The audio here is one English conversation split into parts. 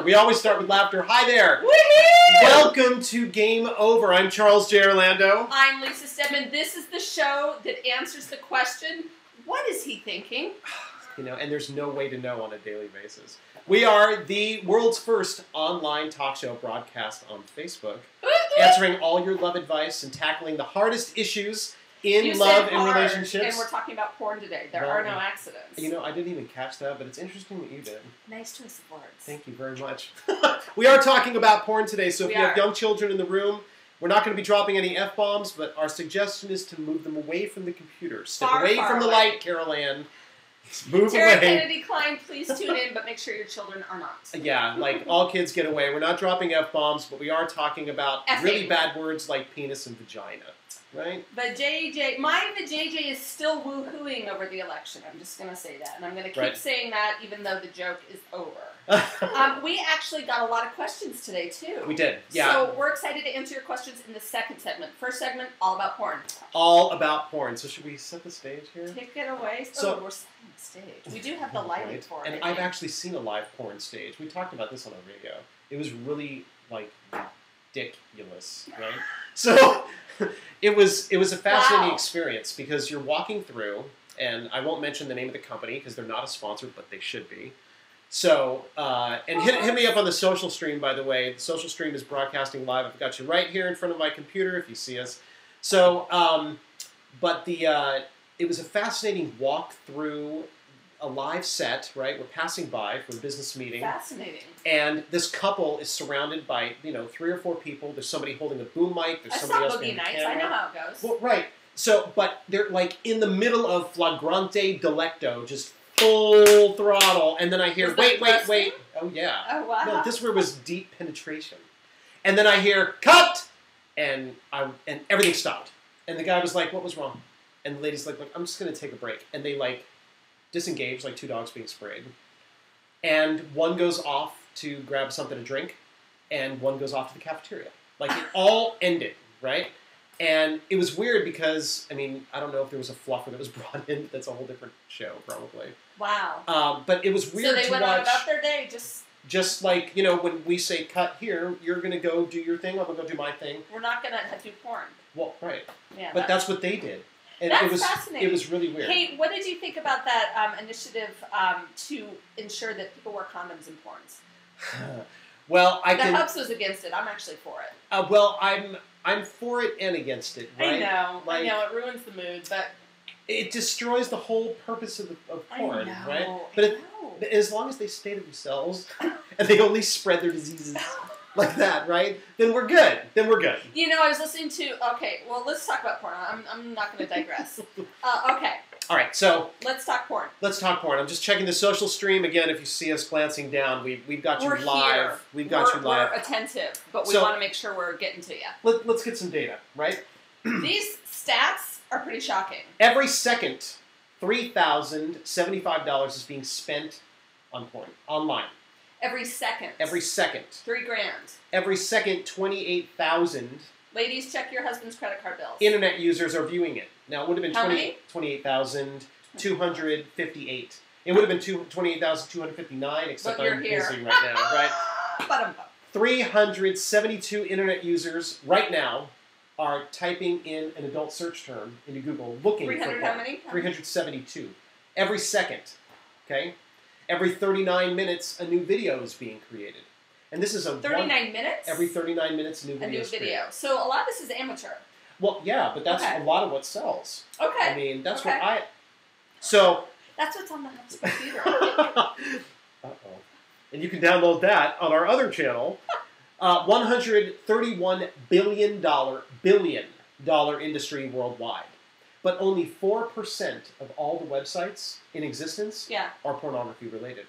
We always start with laughter. Hi there. Woohoo! Welcome to Game Over. I'm Charles J. Orlando. I'm Lisa Stedman. This is the show that answers the question, what is he thinking? You know, and there's no way to know on a daily basis. We are the world's first online talk show broadcast on Facebook, answering all your love advice and tackling the hardest issues in love and relationships. And we're talking about porn today. There are no accidents. You know, I didn't even catch that, but it's interesting that you did. Nice choice of words. Thank you very much. We are talking about porn today, so if you have young children in the room, we're not going to be dropping any F-bombs, but our suggestion is to move them away from the computer. Step away from the light, Carol Ann. Move Tara away. Kennedy Klein, please tune in, but make sure your children are not. Yeah, like all kids get away. We're not dropping F-bombs, but we are talking about really bad words like penis and vagina. Right? But JJ, the JJ is still woohooing over the election. I'm just going to say that. And I'm going to keep saying that even though the joke is over. We actually got a lot of questions today, too. We did, yeah. So we're excited to answer your questions in the second segment. First segment, all about porn. All about porn. So should we set the stage here? Take it away. So, we're setting the stage. We do have the lighting for it. And I've actually seen a live porn stage. We talked about this on the radio. It was really, like, ridiculous, right? So it was a fascinating experience because you're walking through, and I won't mention the name of the company because they're not a sponsor, but they should be. So, and hit me up on the social stream, by the way. The social stream is broadcasting live. I've got you right here in front of my computer if you see us. So, but it was a fascinating walk through a live set, right? We're passing by for a business meeting. Fascinating. And this couple is surrounded by, 3 or 4 people. There's somebody holding a boom mic. There's somebody else behind the camera. I know how it goes. Well, right. So, but they're like in the middle of flagrante delicto, just full throttle. And then I hear, wait. Oh, yeah. Oh, wow. No, this one was deep penetration. And then I hear, cut! And everything stopped. And the guy was like, what was wrong? And the lady's like, look, I'm just going to take a break. And they disengage like 2 dogs being sprayed. And one goes off to grab something to drink, and one goes off to the cafeteria. Like, it all ended, right? And it was weird because, I don't know if there was a fluffer that was brought in. That's a whole different show, probably. Wow. But it was weird to watch. So they went on about their day, just like, when we say cut here, you're going to go do your thing, I'm going to go do my thing. We're not going to do porn. Well, right. Yeah, but that's what they did. And that's fascinating. It was really weird. Hey, what did you think about that initiative to ensure that people wear condoms in porns? Well, the Hubs was against it. I'm actually for it. Well, I'm for it and against it. Right? I know. It ruins the mood, but it destroys the whole purpose of porn, right? But as long as they stay to themselves and they only spread their diseases like that, right? Then we're good. I was listening to. Okay, well, let's talk about porn. I'm not going to digress. Okay. All right, so let's talk porn. I'm just checking the social stream again. If you see us glancing down, we've got you live. Here. We've got you live. We're attentive, but we want to make sure we're getting to you. Let's get some data, right? These stats are pretty shocking. Every second, $3,075 is being spent on porn online. Every second. $3,000. Every second, 28,000. Ladies, check your husband's credit card bills. Internet users are viewing it. Now, it would have been 28,258. It would have been 28,259, except I'm busy right now, right? 372 internet users right now are typing in an adult search term into Google looking for porn. How many? 372. Every second, okay? Every 39 minutes, a new video is being created. And this is 39 minutes? Every 39 minutes, a new video is created. So a lot of this is amateur. Well, yeah, but that's a lot of what sells. Okay. That's what I... So... That's what's on the Hubs computer. Uh-oh. And you can download that on our other channel. $131 billion industry worldwide. But only 4% of all the websites in existence are pornography related.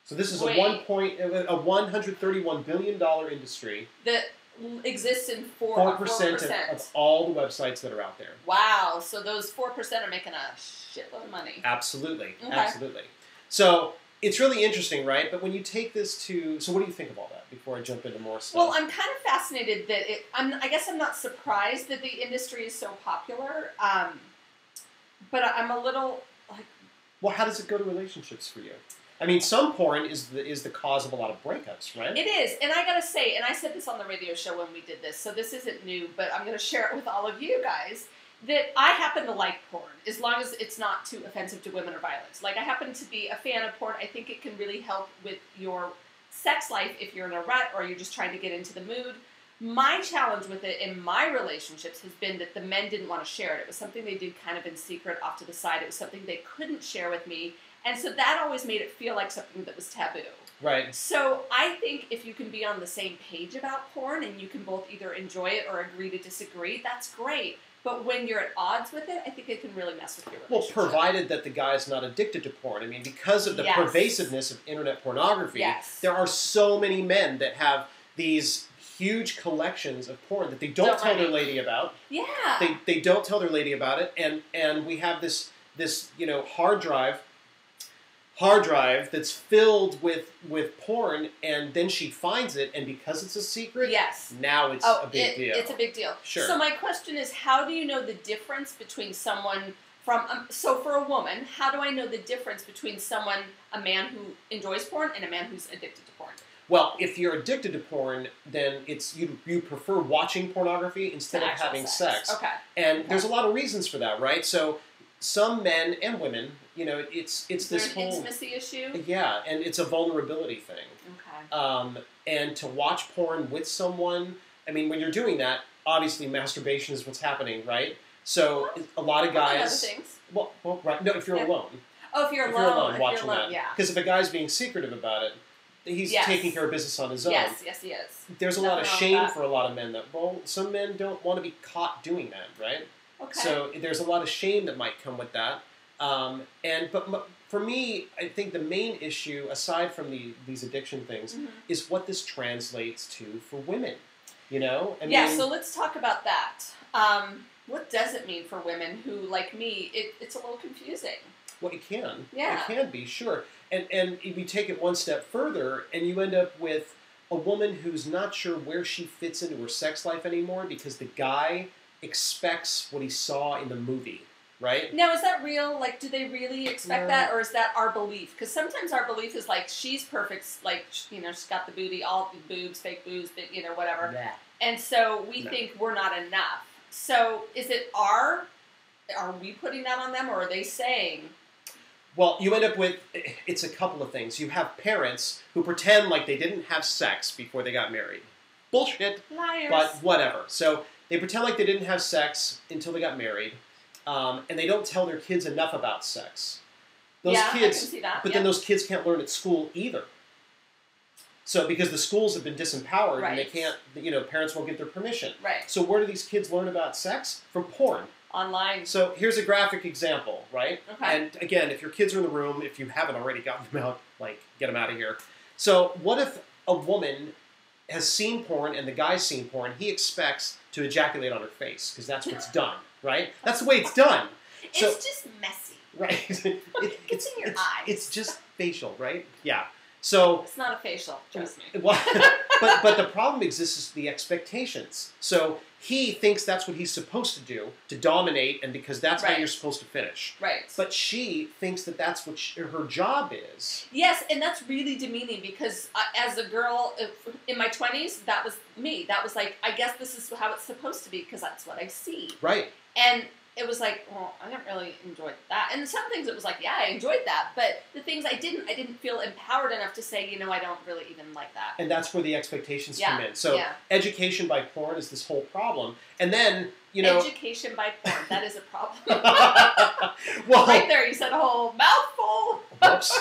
So this is a $131 billion industry. exists in 4% of all the websites that are out there. Wow. So those 4% are making a shitload of money. Absolutely. Okay. Absolutely. So it's really interesting, right? But when you take this to... So what do you think of all that before I jump into more stuff? Well, I'm kind of fascinated that I guess I'm not surprised that the industry is so popular. But I'm a little like... Well, how does it go to relationships for you? I mean, some porn is the cause of a lot of breakups, right? It is. And I gotta say, and I said this on the radio show when we did this, so this isn't new, but I'm gonna share it with all of you guys, that I happen to like porn, as long as it's not too offensive to women or violence. Like, I happen to be a fan of porn. I think it can really help with your sex life if you're in a rut or you're just trying to get into the mood. My challenge with it in my relationships has been that the men didn't want to share it. It was something they did kind of in secret off to the side. It was something they couldn't share with me. And so that always made it feel like something that was taboo. Right. So I think if you can be on the same page about porn and you can both either enjoy it or agree to disagree, that's great. But when you're at odds with it, I think it can really mess with your relationship. Well, provided that the guy's not addicted to porn. I mean, because of the pervasiveness of internet pornography, there are so many men that have these huge collections of porn that they don't tell their lady about. Yeah. They don't tell their lady about it, and we have this hard drive that's filled with porn, and then she finds it, and because it's a secret, now it's a big deal. It's a big deal. Sure. So my question is, how do you know the difference between someone from... so for a woman, how do I know the difference between a man who enjoys porn and a man who's addicted to porn? Well, if you're addicted to porn, then it's you prefer watching pornography instead of having sex. Okay. And there's a lot of reasons for that, right? So some men and women, it's this whole intimacy issue. Yeah, and it's a vulnerability thing. Okay. And to watch porn with someone, I mean, when you're doing that, obviously masturbation is what's happening, right? So a lot of guys. Other things. Well, right. No, if you're alone. Oh, if you're alone, watching that. Yeah. Because if a guy's being secretive about it, he's taking care of business on his own. Yes, he is. There's a lot of shame for a lot of men some men don't want to be caught doing that, right? Okay. So there's a lot of shame that might come with that. But for me, I think the main issue, aside from these addiction things, is what this translates to for women. I mean, so let's talk about that. What does it mean for women who, like me, it's a little confusing? Well, it can. Yeah. It can be, sure. And if you take it one step further, and you end up with a woman who's not sure where she fits into her sex life anymore because the guy expects what he saw in the movie, right? Now, is that real? Like, do they really expect that, or is that our belief? Because sometimes our belief is like, she's perfect, like, she's got the booty, all the boobs, fake boobs, but, whatever. Yeah. And so we think we're not enough. So is it are we putting that on them, or are they saying... Well, you end up with, it's a couple of things. You have parents who pretend like they didn't have sex before they got married. Bullshit. Liars. But whatever. So they pretend like they didn't have sex until they got married, and they don't tell their kids enough about sex. Those kids, I can see that. But then those kids can't learn at school either. So because the schools have been disempowered, and they can't, parents won't get their permission. Right. So where do these kids learn about sex? From porn. Online. So here's a graphic example, right? Okay. And again, if your kids are in the room, if you haven't already gotten them out, get them out of here. So what if a woman has seen porn and the guy's seen porn? He expects to ejaculate on her face because that's what's done, right? That's the way it's done. It's just messy. Right. It's in your eyes. It's just facial, right? Yeah. So it's not a facial, trust me. Well, but the problem exists is the expectations. So he thinks that's what he's supposed to do, to dominate, and because that's how you're supposed to finish. Right. But she thinks that that's what her job is. Yes, and that's really demeaning because as a girl in my 20s, that was me. That was like, I guess this is how it's supposed to be because that's what I see. Right. And it was like, well, I didn't really enjoy that. And some things it was like, yeah, I enjoyed that. But the things I didn't feel empowered enough to say, I don't really even like that. And that's where the expectations come in. So education by porn is this whole problem. And then, Education by porn, that is a problem. Well, right there, you said a whole mouthful. Whoops.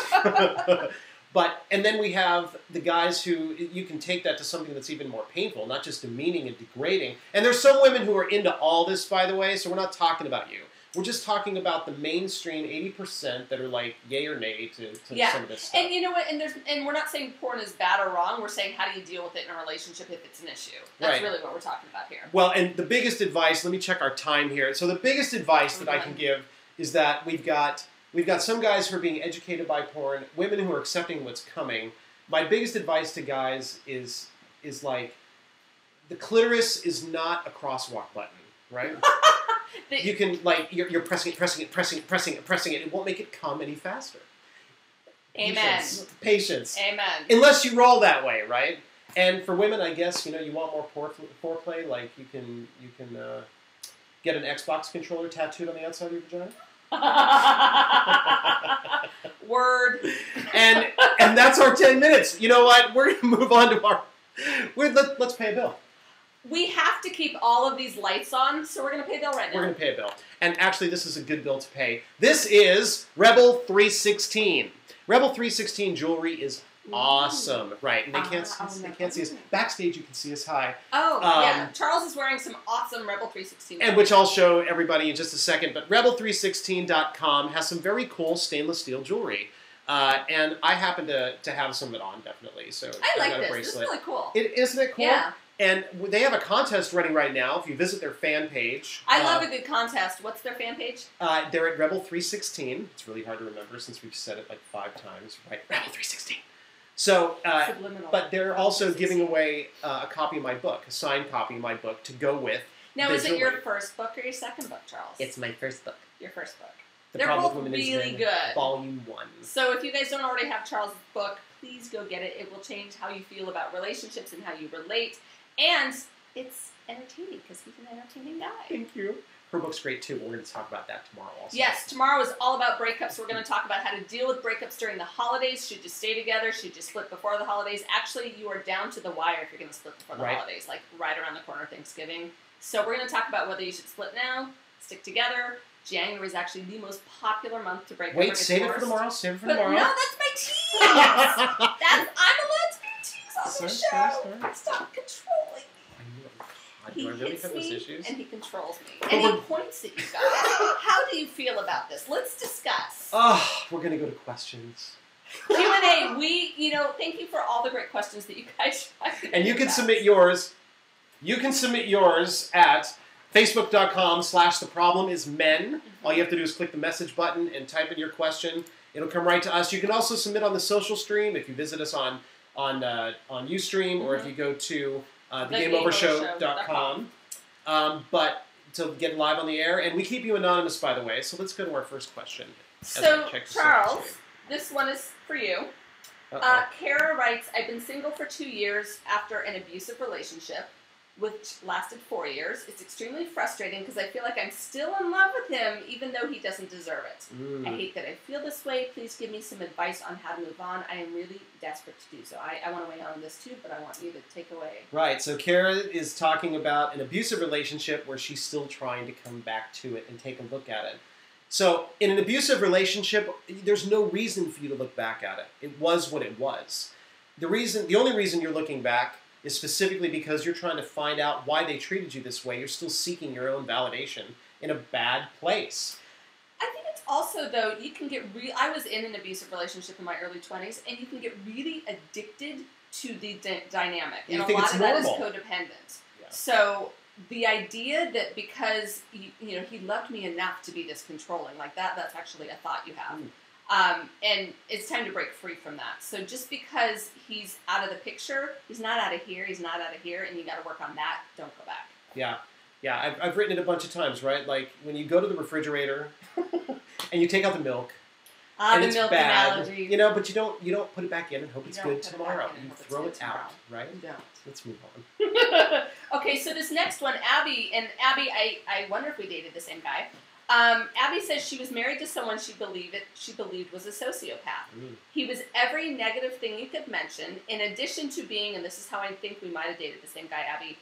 And then we have the guys who, you can take that to something that's even more painful, not just demeaning and degrading. And there's some women who are into all this, by the way, so we're not talking about you. We're just talking about the mainstream 80% that are like yay or nay to some of this stuff. And you know what? And we're not saying porn is bad or wrong. We're saying how do you deal with it in a relationship if it's an issue. That's really what we're talking about here. Well, and the biggest advice, let me check our time here. So the biggest advice that I can give is that we've got some guys who are being educated by porn, women who are accepting what's coming. My biggest advice to guys is like, the clitoris is not a crosswalk button, right? You can, like, you're pressing it. It won't make it come any faster. Amen. Patience. Amen. Unless you roll that way, right? And for women, I guess, you want more foreplay. Like, you can get an Xbox controller tattooed on the outside of your vagina. Word. And that's our 10 minutes. You know what? We're going to move on to our... Let's pay a bill. We have to keep all of these lights on, so we're going to pay a bill right now. We're going to pay a bill. And actually, this is a good bill to pay. This is Rebel 316. Rebel 316 jewelry is awesome. Right. And they can't see us. Backstage, you can see us high. Oh, yeah. Charles is wearing some awesome Rebel 316. And which I'll show everybody in just a second. But Rebel316.com has some very cool stainless steel jewelry. And I happen to have some of it on, definitely. So I like this. This is really cool. Isn't it cool? Yeah. And they have a contest running right now. If you visit their fan page, I love a good contest. What's their fan page? They're at Rebel 316. It's really hard to remember since we've said it like 5 times. Right, Rebel 316. So, but they're also giving away a copy of my book, a signed copy of my book to go with. Now, is it your first book or your second book, Charles? It's my first book. Your first book. The They're Problem both with Women really is good. Volume 1. So if you guys don't already have Charles' book, please go get it. It will change how you feel about relationships and how you relate. And it's entertaining because he's an entertaining guy. Thank you. Her book's great too. We're going to talk about that tomorrow also. Yes, tomorrow is all about breakups. We're going to talk about how to deal with breakups during the holidays. Should you stay together? Should you split before the holidays? Actually, you are down to the wire if you're going to split before the holidays, like right around the corner of Thanksgiving. So we're going to talk about whether you should split now, stick together. January is actually the most popular month to break up. Wait, save it for tomorrow. Save it for tomorrow. No, that's my tease. I'm allowed to be a tease on the show. Stop controlling me. He hits me and he controls me. And he points at you guys. How do you feel about this? Let's discuss. We're going to go to questions. Q&A. Thank you for all the great questions that you guys tried. And you can submit yours. You can submit yours at Facebook.com/theproblem-is-men. All you have to do is click the message button and type in your question. It'll come right to us. You can also submit on the social stream if you visit us on Ustream or if you go to thegameovershow.com. But to get live on the air, and we keep you anonymous, by the way. So let's go to our first question. So Charles, this one is for you. Kara writes, I've been single for 2 years after an abusive relationship, which lasted 4 years. It's extremely frustrating because I feel like I'm still in love with him even though he doesn't deserve it. I hate that I feel this way. Please give me some advice on how to move on. I am really desperate to do so. I want to weigh on this too, but I want you to take away. Right, so Kara is talking about an abusive relationship where she's still trying to come back to it and take a look at it. So in an abusive relationship, there's no reason for you to look back at it. It was what it was. The only reason you're looking back is specifically because you're trying to find out why they treated you this way. You're still seeking your own validation in a bad place. I think it's also, though, you can get I was in an abusive relationship in my early 20s, and you can get really addicted to the dynamic. And a lot of that is codependent. Yeah. So the idea that because he loved me enough to be this controlling, like that's actually a thought you have. And it's time to break free from that. So just because he's out of the picture, he's not out of here, he's not out of here, and you got to work on that. Don't go back. Yeah. I've written it a bunch of times, right? Like when you go to the refrigerator and you take out the milk, and it's bad, analogy. But you don't put it back in and hope it's good tomorrow. You throw it out, right? You don't. Let's move on. Okay, so this next one, Abby, I wonder if we dated the same guy. Abby says she was married to someone she believed was a sociopath. He was every negative thing you could mention, in addition to being, and this is how I think we might have dated the same guy, Abby,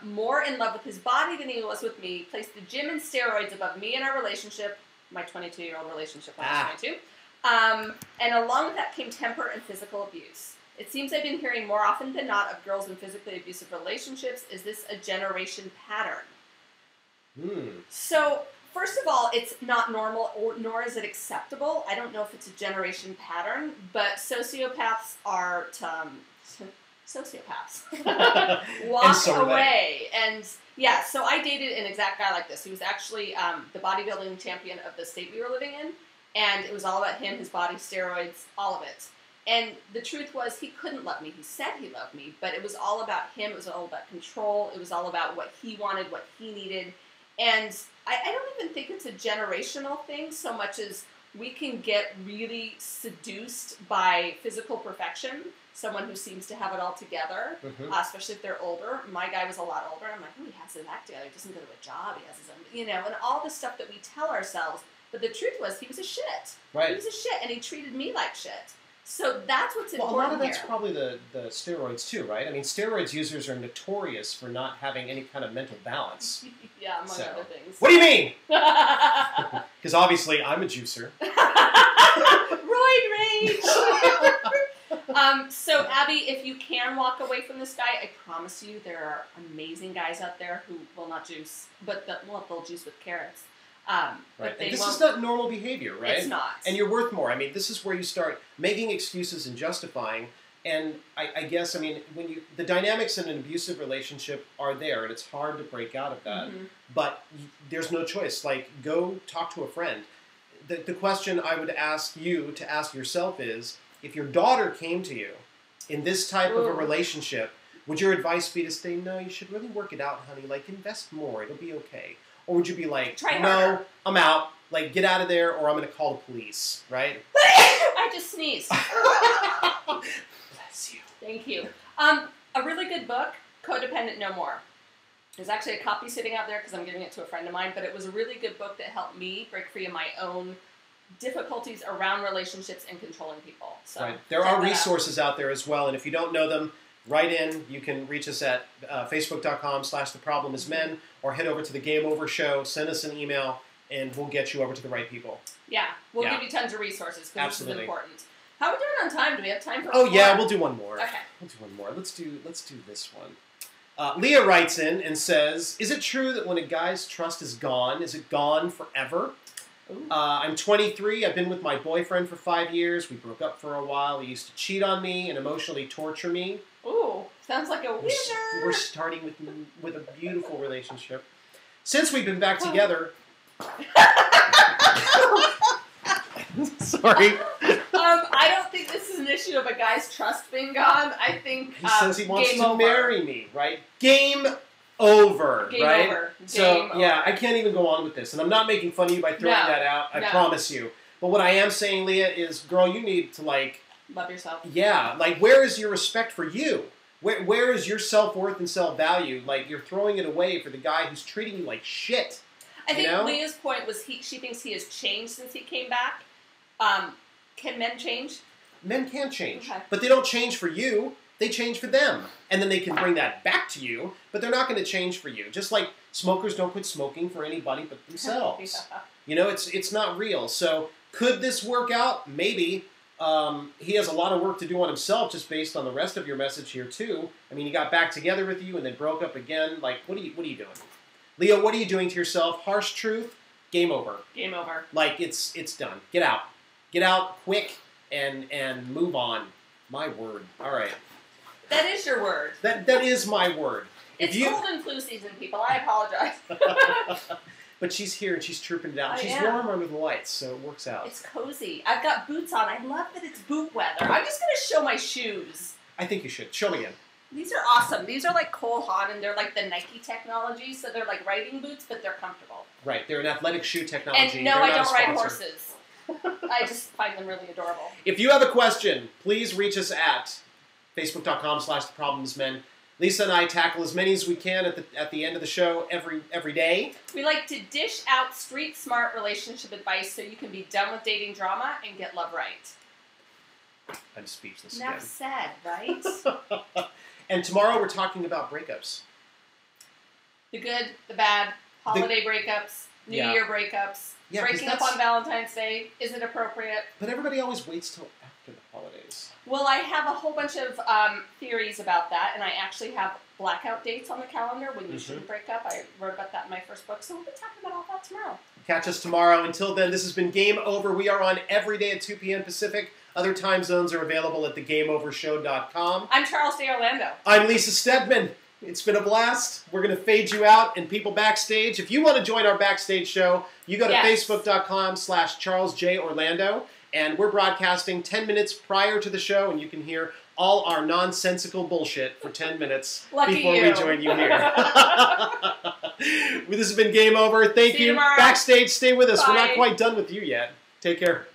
more in love with his body than he was with me, placed the gym and steroids above me and our relationship, my 22-year-old relationship when I was 22. And along with that came temper and physical abuse. It seems I've been hearing more often than not of girls in physically abusive relationships. Is this a generation pattern? So, first of all, it's not normal, nor is it acceptable. I don't know if it's a generation pattern, but sociopaths are sociopaths. Walk away. And yeah, so I dated an exact guy like this. He was actually the bodybuilding champion of the state we were living in, and it was all about him, his body, steroids, all of it. And the truth was, he couldn't love me. He said he loved me, but it was all about him. It was all about control. It was all about what he wanted, what he needed. And I don't even think it's a generational thing so much as we can get really seduced by physical perfection, someone who seems to have it all together, especially if they're older. My guy was a lot older. I'm like, oh, he has his act together. He doesn't go to a job. He has his own, and all the stuff that we tell ourselves. But the truth was, he was a shit. Right. He was a shit, and he treated me like shit. So that's what's important. Well, a lot of that's here. probably the steroids too, right? I mean, steroids users are notorious for not having any kind of mental balance. Yeah, among other things. What do you mean? Because obviously I'm a juicer. Roid rage! So, Abby, if you can walk away from this guy, I promise you there are amazing guys out there who will not juice, but they'll juice with carrots. Right. And this is not normal behavior, right? It's not. And you're worth more. I mean, this is where you start making excuses and justifying. And I guess, I mean, the dynamics in an abusive relationship are there, and it's hard to break out of that. But there's no choice. Like, go talk to a friend. The question I would ask you to ask yourself is, if your daughter came to you in this type of a relationship, would your advice be to say, no, you should really work it out, honey. Like, invest more. It'll be okay. Or would you be like, no, I'm out. Like, get out of there, or I'm going to call the police, right? I just sneezed. Bless you. Thank you. A really good book, Codependent No More. There's actually a copy sitting out there because I'm giving it to a friend of mine, but it was a really good book that helped me break free of my own difficulties around relationships and controlling people. So right. There are resources out there as well, and if you don't know them, write in. You can reach us at facebook.com/theproblemismen, or head over to the Game Over Show, send us an email, and we'll get you over to the right people. Yeah, we'll give you tons of resources because this is important. How are we doing on time? Do we have time for one more? Yeah, we'll do one more. Okay. We'll do one more. Let's do this one. Leah writes in and says, is it true that when a guy's trust is gone, is it gone forever? I'm 23. I've been with my boyfriend for 5 years. We broke up for a while. He used to cheat on me and emotionally torture me. Ooh, sounds like a winner. We're starting with a beautiful relationship. Since we've been back together... Sorry. I don't think this is an issue of a guy's trust being gone. I think he says he wants to marry me, right? Game over, game right? Over. So, yeah, I can't even go on with this. And I'm not making fun of you by throwing that out. I promise you. But what I am saying, Leah, is, girl, you need to, like... love yourself. Yeah. Like, where is your respect for you? Where is your self-worth and self-value? Like, you're throwing it away for the guy who's treating you like shit. I think Leah's point was she thinks he has changed since he came back. Can men change? Men can change. Okay. But they don't change for you. They change for them. And then they can bring that back to you, but they're not going to change for you. Just like smokers don't quit smoking for anybody but themselves. It's not real. So could this work out? Maybe. He has a lot of work to do on himself just based on the rest of your message here too. I mean, he got back together with you and then broke up again. Like, what are you doing? Leah, what are you doing to yourself? Harsh truth, game over. Game over. Like, it's done. Get out. Get out quick and move on. My word. All right. That is your word. That is my word. It's cold and flu season, people. I apologize. But she's here and she's trooping it out. She's warm under the lights, so it works out. It's cozy. I've got boots on. I love that it's boot weather. I'm just going to show my shoes. I think you should. Show me again. These are awesome. These are like Cole Haan, and they're like the Nike technology, so they're like riding boots, but they're comfortable. Right. They're an athletic shoe technology. And no, I don't ride horses. I just find them really adorable. If you have a question, please reach us at facebook.com/theproblemismen. Lisa and I tackle as many as we can at the end of the show every day. We like to dish out street smart relationship advice so you can be done with dating drama and get love right. I'm speechless again. Enough said, right? And tomorrow we're talking about breakups. The good, the bad, holiday breakups, New Year breakups, breaking up on Valentine's Day. Is it appropriate? But everybody always waits till after the holidays. Well, I have a whole bunch of theories about that, and I actually have blackout dates on the calendar when you shouldn't break up. I wrote about that in my first book, so we'll be talking about all that tomorrow. Catch us tomorrow. Until then, this has been Game Over. We are on every day at 2 p.m. Pacific. Other time zones are available at thegameovershow.com. I'm Charles Day Orlando. I'm Lisa Stedman. It's been a blast. We're going to fade you out and people backstage. If you want to join our backstage show, you go to facebook.com/Charles J. Orlando. And we're broadcasting 10 minutes prior to the show, and you can hear all our nonsensical bullshit for 10 minutes before we join you here. This has been Game Over. Thank you. Tomorrow. Backstage, stay with us. Bye. We're not quite done with you yet. Take care.